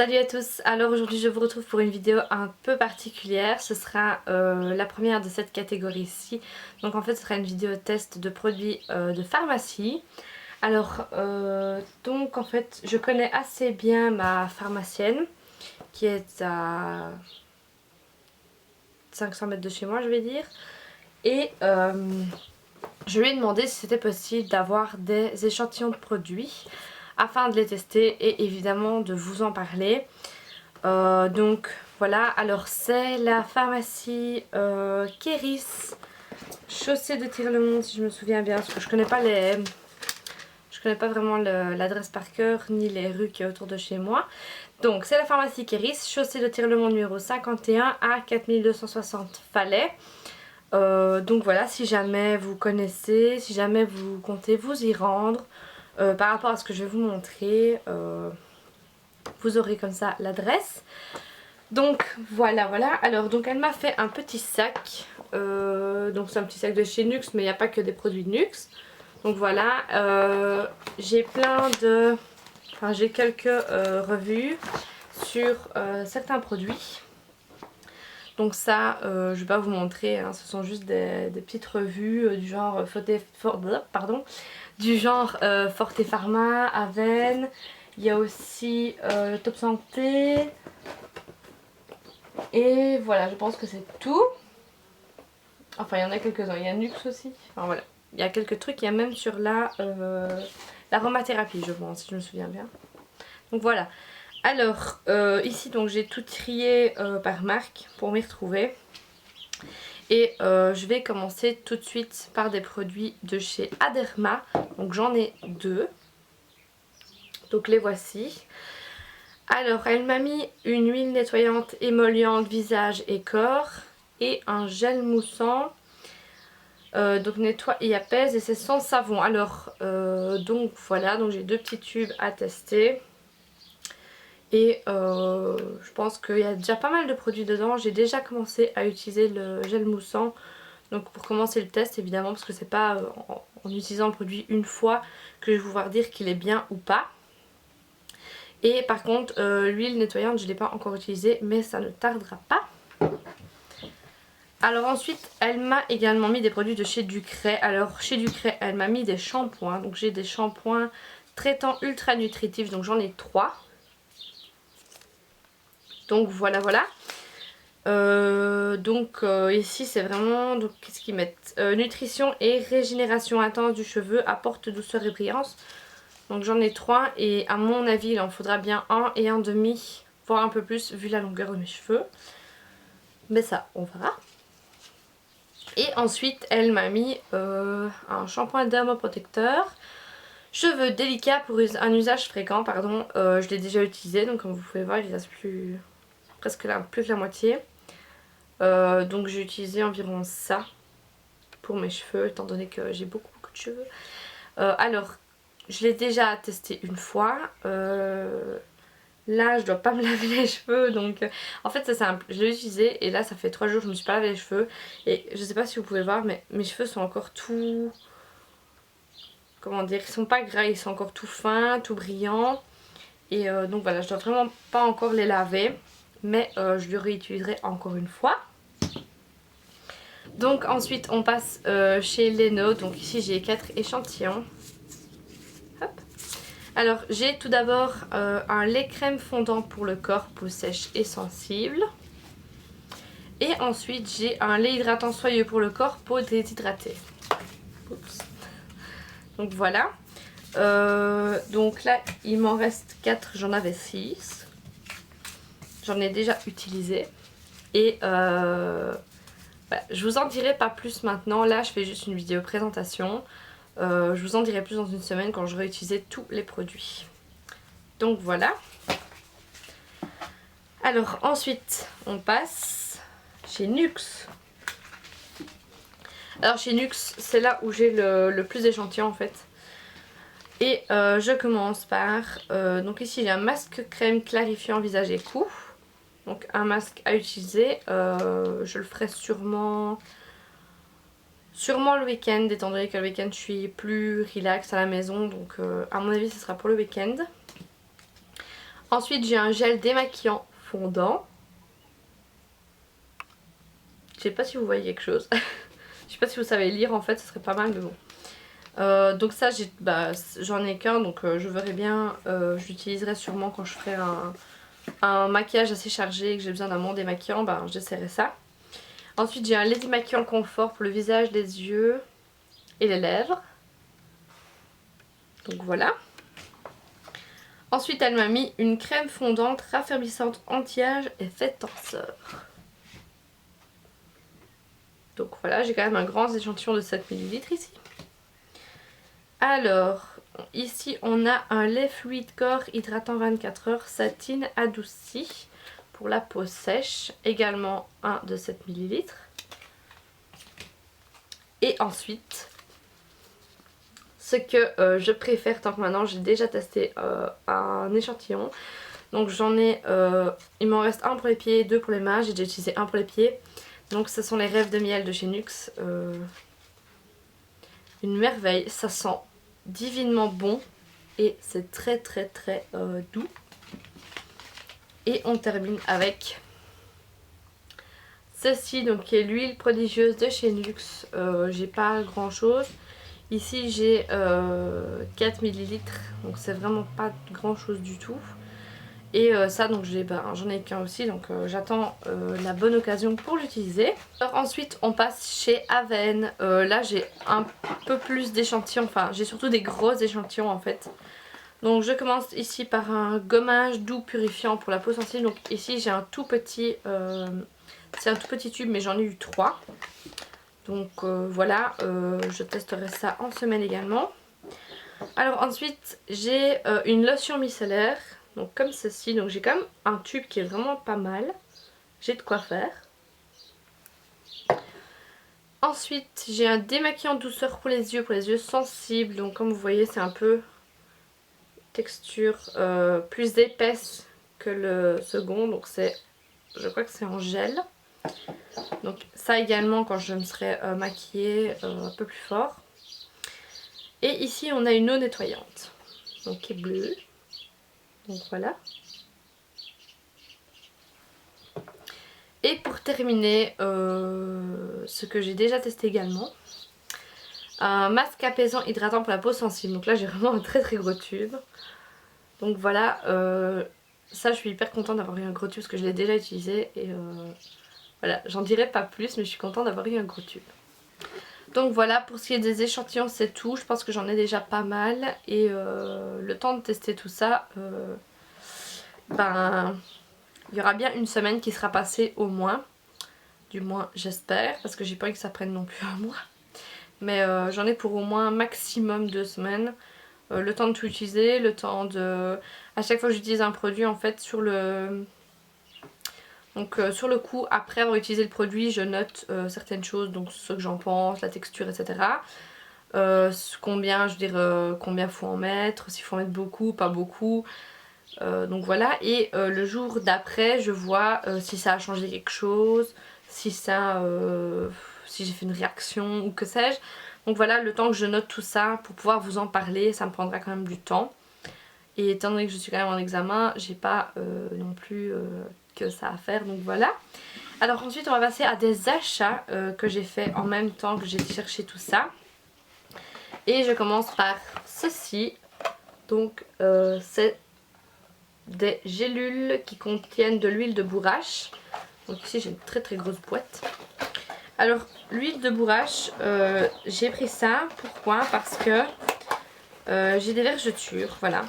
Salut à tous, alors aujourd'hui je vous retrouve pour une vidéo un peu particulière, ce sera la première de cette catégorie-ci. Donc en fait ce sera une vidéo test de produits de pharmacie. Alors donc en fait je connais assez bien ma pharmacienne qui est à 500 mètres de chez moi je vais dire. Et je lui ai demandé si c'était possible d'avoir des échantillons de produits afin de les tester et évidemment de vous en parler. Donc voilà, alors c'est la pharmacie Kéris, chaussée de Tirlemont si je me souviens bien, parce que je connais pas vraiment l'adresse par cœur ni les rues qui est autour de chez moi. Donc c'est la pharmacie Kéris, chaussée de Tirlemont numéro 51 à 4260 Falais. Donc voilà, si jamais vous connaissez, si jamais vous comptez vous y rendre, par rapport à ce que je vais vous montrer, vous aurez comme ça l'adresse. Donc voilà, alors donc elle m'a fait un petit sac, donc c'est un petit sac de chez Nux, mais il n'y a pas que des produits de Nux. Donc voilà, j'ai j'ai quelques revues sur certains produits. Donc ça, je vais pas vous montrer, hein, ce sont juste des petites revues du genre Forte Pharma, Aven, il y a aussi Top Santé. Et voilà, je pense que c'est tout. Enfin, il y en a quelques-uns. Il y a Nux aussi. Enfin voilà. Il y a quelques trucs. Il y a même sur l'aromathérapie, je pense, si je me souviens bien. Donc voilà. Alors, ici, donc j'ai tout trié par marque pour m'y retrouver. Et je vais commencer tout de suite par des produits de chez Aderma. Donc j'en ai deux. Donc les voici. Alors, elle m'a mis une huile nettoyante émolliente visage et corps et un gel moussant. Donc nettoie et apaise et c'est sans savon. Alors, donc voilà, donc j'ai deux petits tubes à tester. Et je pense qu'il y a déjà pas mal de produits dedans. J'ai déjà commencé à utiliser le gel moussant. Donc pour commencer le test évidemment, parce que c'est pas en utilisant le produit une fois que je vais pouvoir dire qu'il est bien ou pas. Et par contre l'huile nettoyante je ne l'ai pas encore utilisée mais ça ne tardera pas. Alors ensuite elle m'a également mis des produits de chez Ducret. Alors chez Ducret elle m'a mis des shampoings. Donc j'ai des shampoings traitant ultra nutritifs. Donc j'en ai 3. Donc voilà. Ici c'est vraiment, donc qu'est-ce qu'ils mettent, nutrition et régénération intense du cheveu, apporte douceur et brillance. Donc j'en ai 3 et à mon avis il en faudra bien un et un demi, voire un peu plus vu la longueur de mes cheveux. Mais ça on verra. Et ensuite elle m'a mis un shampoing dermoprotecteur, cheveux délicats pour un usage fréquent, pardon. Je l'ai déjà utilisé donc comme vous pouvez voir il reste plus que la moitié. Donc j'ai utilisé environ ça pour mes cheveux étant donné que j'ai beaucoup de cheveux. Alors je l'ai déjà testé une fois. Là je dois pas me laver les cheveux donc en fait c'est simple, je l'ai utilisé et là ça fait 3 jours que je me suis pas lavé les cheveux. Et je sais pas si vous pouvez voir mais mes cheveux sont encore tout... Comment dire, ils sont pas gras, ils sont encore tout fins, tout brillants. Et donc voilà, je dois vraiment pas encore les laver. Mais je le réutiliserai encore une fois. Donc ensuite on passe chez Leno. Donc ici j'ai 4 échantillons. Hop. Alors j'ai tout d'abord un lait crème fondant pour le corps, peau sèche et sensible. Et ensuite j'ai un lait hydratant soyeux pour le corps, peau déshydratée. Oups. Donc voilà. Donc là il m'en reste 4, j'en avais 6. J'en ai déjà utilisé. Et je vous en dirai pas plus maintenant. Là je fais juste une vidéo présentation. Je vous en dirai plus dans une semaine quand j'aurai utilisé tous les produits. Donc voilà. Alors ensuite on passe chez Nux. Alors chez Nux c'est là où j'ai le plus d'échantillons en fait. Et je commence par, donc ici j'ai un masque crème clarifiant visage et cou. Donc un masque à utiliser, je le ferai sûrement le week-end étant donné que le week-end je suis plus relax à la maison. Donc à mon avis ce sera pour le week-end. Ensuite j'ai un gel démaquillant fondant. Je sais pas si vous voyez quelque chose. Je sais pas si vous savez lire en fait, ce serait pas mal mais bon. Donc ça j'en ai qu'un, donc je verrai bien, j'utiliserai sûrement quand je ferai un maquillage assez chargé et que j'ai besoin d'un bon démaquillant, j'essaierai ça. Ensuite j'ai un lait démaquillant confort pour le visage, les yeux et les lèvres. Donc voilà. Ensuite elle m'a mis une crème fondante raffermissante anti-âge et fait tenseur. Donc voilà, j'ai quand même un grand échantillon de 7 ml ici. Alors, ici on a un lait fluide corps hydratant 24 heures satine adouci pour la peau sèche, également un de 7 ml. Et ensuite, ce que je préfère tant que maintenant j'ai déjà testé un échantillon. Donc j'en ai, il m'en reste un pour les pieds, deux pour les mains, j'ai déjà utilisé un pour les pieds. Donc ce sont les rêves de miel de chez NYX. Une merveille, ça sent divinement bon et c'est très doux. Et on termine avec ceci, donc qui est l'huile prodigieuse de chez NYX. J'ai pas grand chose. Ici j'ai 4 ml, donc c'est vraiment pas grand chose du tout. Et ça donc j'en ai qu'un aussi, donc j'attends la bonne occasion pour l'utiliser. Alors ensuite on passe chez Avène. Là j'ai un peu plus d'échantillons, enfin j'ai surtout des gros échantillons en fait. Donc je commence ici par un gommage doux purifiant pour la peau sensible. Donc ici j'ai un tout petit, c'est un tout petit tube mais j'en ai eu 3. Donc voilà, je testerai ça en semaine également. Alors ensuite j'ai une lotion micellaire. Donc comme ceci, donc j'ai quand même un tube qui est vraiment pas mal. J'ai de quoi faire. Ensuite j'ai un démaquillant douceur pour les yeux sensibles. Donc comme vous voyez c'est un peu texture plus épaisse que le second. Donc je crois que c'est en gel. Donc ça également quand je me serai maquillée un peu plus fort. Et ici on a une eau nettoyante. Donc qui est bleue. Donc voilà. Et pour terminer, ce que j'ai déjà testé également, un masque apaisant hydratant pour la peau sensible. Donc là j'ai vraiment un très gros tube. Donc voilà, ça je suis hyper contente d'avoir eu un gros tube parce que je l'ai déjà utilisé. Et voilà, j'en dirai pas plus mais je suis contente d'avoir eu un gros tube. Donc voilà, pour ce qui est des échantillons c'est tout. Je pense que j'en ai déjà pas mal. Et le temps de tester tout ça, il y aura bien une semaine qui sera passée au moins. Du moins j'espère, parce que j'ai pas envie que ça prenne non plus un mois. Mais j'en ai pour au moins maximum 2 semaines. Le temps de tout utiliser, le temps de... À chaque fois que j'utilise un produit en fait sur le... Donc sur le coup, après avoir utilisé le produit, je note certaines choses, donc ce que j'en pense, la texture, etc. Combien, je veux dire, combien faut en mettre, s'il faut en mettre beaucoup, pas beaucoup. Donc voilà, et le jour d'après je vois si ça a changé quelque chose, si j'ai fait une réaction ou que sais-je. Donc voilà, le temps que je note tout ça pour pouvoir vous en parler, ça me prendra quand même du temps. Et étant donné que je suis quand même en examen, j'ai pas non plus que ça à faire, donc voilà. Alors ensuite on va passer à des achats que j'ai fait en même temps que j'ai cherché tout ça. Et je commence par ceci. Donc c'est des gélules qui contiennent de l'huile de bourrache. Donc ici j'ai une très grosse boîte. Alors l'huile de bourrache, j'ai pris ça. Pourquoi? Parce que j'ai des vergetures, voilà.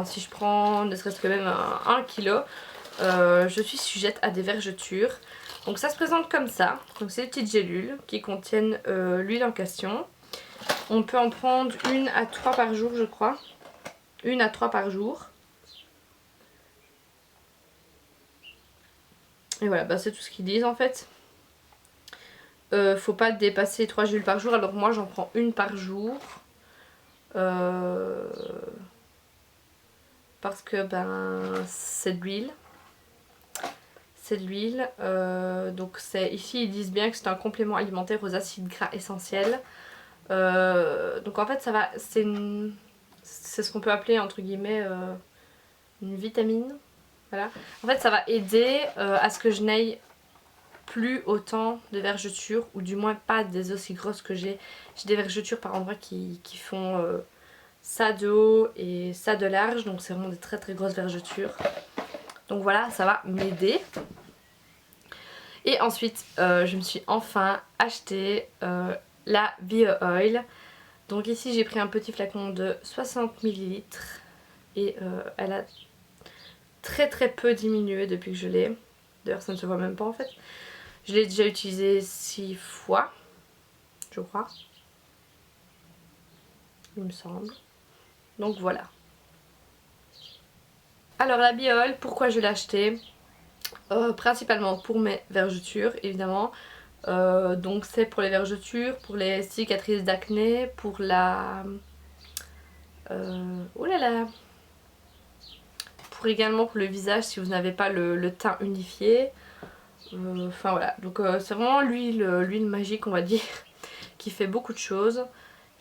Si je prends ne serait-ce que même 1 kilo, je suis sujette à des vergetures. Donc ça se présente comme ça. Donc c'est des petites gélules qui contiennent l'huile en question. On peut en prendre 1 à 3 par jour je crois. 1 à 3 par jour. Et voilà, c'est tout ce qu'ils disent en fait. Faut pas dépasser 3 gélules par jour. Alors moi j'en prends 1 par jour. Parce que c'est de l'huile. C'est de l'huile. Donc ici ils disent bien que c'est un complément alimentaire aux acides gras essentiels. Donc en fait ça va. C'est ce qu'on peut appeler entre guillemets une vitamine. Voilà. En fait ça va aider à ce que je n'aille plus autant de vergetures, ou du moins pas des aussi grosses que j'ai. J'ai des vergetures par endroits qui font ça de haut et ça de large, donc c'est vraiment des très très grosses vergetures. Donc voilà, ça va m'aider. Et ensuite je me suis enfin acheté la Bio Oil. Donc ici j'ai pris un petit flacon de 60 ml et elle a très très peu diminué depuis que je l'ai. D'ailleurs ça ne se voit même pas en fait. Je l'ai déjà utilisé 6 fois, je crois. Il me semble. Donc voilà. Alors la Bio Oil, pourquoi je l'ai acheté? Principalement pour mes vergetures évidemment. Donc c'est pour les vergetures, pour les cicatrices d'acné, pour la... oh là là, pour également pour le visage si vous n'avez pas le teint unifié. Enfin voilà, donc c'est vraiment l'huile magique on va dire qui fait beaucoup de choses.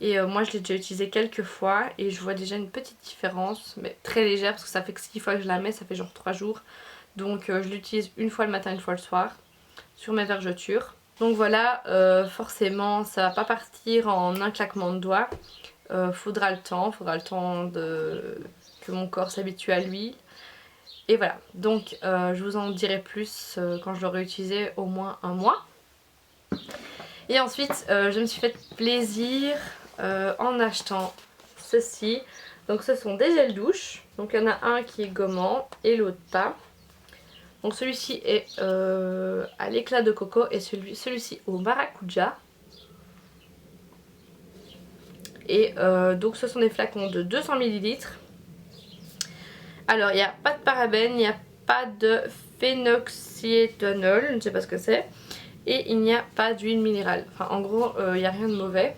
Et moi je l'ai déjà utilisé quelques fois et je vois déjà une petite différence, mais très légère parce que ça fait que 6 fois que je la mets, ça fait genre 3 jours. Donc je l'utilise une fois le matin, une fois le soir sur mes vergetures. Donc voilà, forcément ça va pas partir en un claquement de doigts. Faudra le temps que mon corps s'habitue à l'huile. Et voilà, donc je vous en dirai plus quand je l'aurai utilisé au moins un mois. Et ensuite je me suis fait plaisir en achetant ceci. Donc ce sont des gels douche. Donc il y en a un qui est gommant et l'autre pas. Donc celui-ci est à l'éclat de coco et celui-ci au maracuja. Et donc ce sont des flacons de 200 ml. Alors il n'y a pas de parabènes, il n'y a pas de phénoxyéthanol, je ne sais pas ce que c'est. Et il n'y a pas d'huile minérale. Enfin en gros il n'y a rien de mauvais.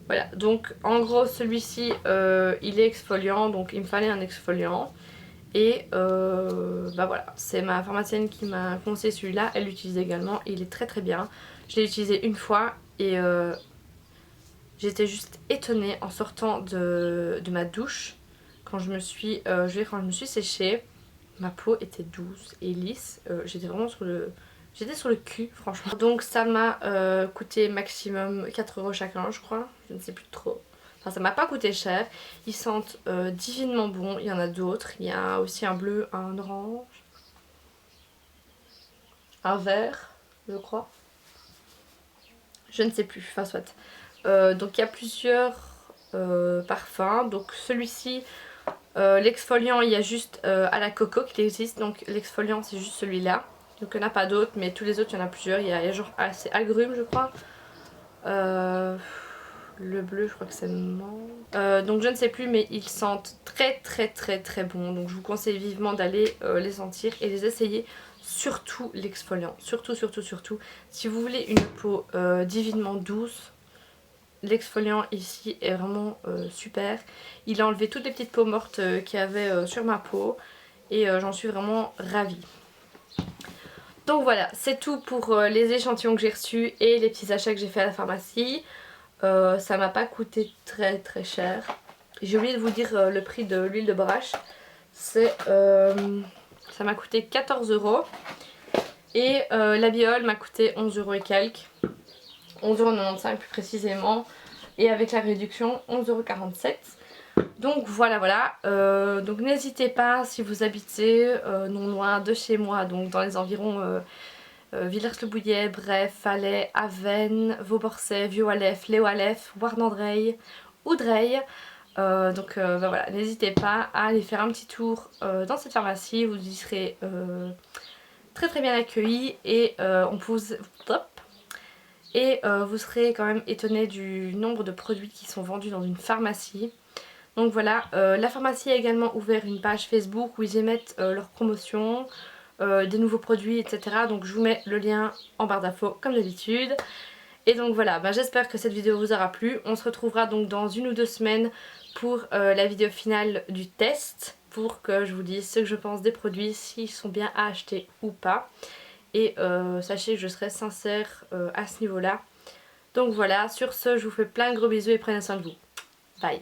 Voilà, donc en gros celui-ci il est exfoliant, donc il me fallait un exfoliant. Et bah voilà, c'est ma pharmacienne qui m'a conseillé celui-là, elle l'utilise également et il est très très bien. Je l'ai utilisé une fois et j'étais juste étonnée en sortant de ma douche. Quand je me suis séchée, ma peau était douce et lisse. J'étais vraiment sur le cul franchement. Donc ça m'a coûté maximum 4 € chacun je crois, je ne sais plus trop. Enfin ça m'a pas coûté cher, ils sentent divinement bon, il y en a d'autres. Il y a aussi un bleu, un orange, un vert je crois. Je ne sais plus, enfin soit. Donc il y a plusieurs parfums, donc celui-ci, l'exfoliant il y a juste à la coco qui existe, donc l'exfoliant c'est juste celui-là. Donc il n'y en a pas d'autres, mais tous les autres il y en a plusieurs, il y a genre, c'est agrumes je crois. Le bleu je crois que c'est menthe. Donc je ne sais plus mais ils sentent très très très très bon. Donc je vous conseille vivement d'aller les sentir et les essayer. Surtout l'exfoliant. Surtout. Si vous voulez une peau divinement douce, l'exfoliant ici est vraiment super. Il a enlevé toutes les petites peaux mortes qu'il y avait sur ma peau. Et j'en suis vraiment ravie. Donc voilà, c'est tout pour les échantillons que j'ai reçus et les petits achats que j'ai fait à la pharmacie. Ça m'a pas coûté très très cher. J'ai oublié de vous dire le prix de l'huile de borache. Ça m'a coûté 14 € et la Bio Oil m'a coûté 11 € et quelques. 11,95 € plus précisément. Et avec la réduction 11,47 €. Donc voilà. Donc n'hésitez pas si vous habitez non loin de chez moi, donc dans les environs Villers-le-Bouillet, Bref, Fallais, Avennes, Vauborcet, Vieux-Walef, Les-Walef, Warnandreil ou Dreil. Donc bah voilà, n'hésitez pas à aller faire un petit tour dans cette pharmacie, vous y serez très très bien accueillis et vous serez quand même étonné du nombre de produits qui sont vendus dans une pharmacie. Donc voilà, la pharmacie a également ouvert une page Facebook où ils émettent leurs promotions, des nouveaux produits, etc. Donc je vous mets le lien en barre d'infos comme d'habitude. Et donc voilà, j'espère que cette vidéo vous aura plu. On se retrouvera donc dans 1 ou 2 semaines pour la vidéo finale du test, pour que je vous dise ce que je pense des produits, s'ils sont bien à acheter ou pas. Et sachez que je serai sincère à ce niveau-là. Donc voilà, sur ce, je vous fais plein de gros bisous et prenez soin de vous. Bye.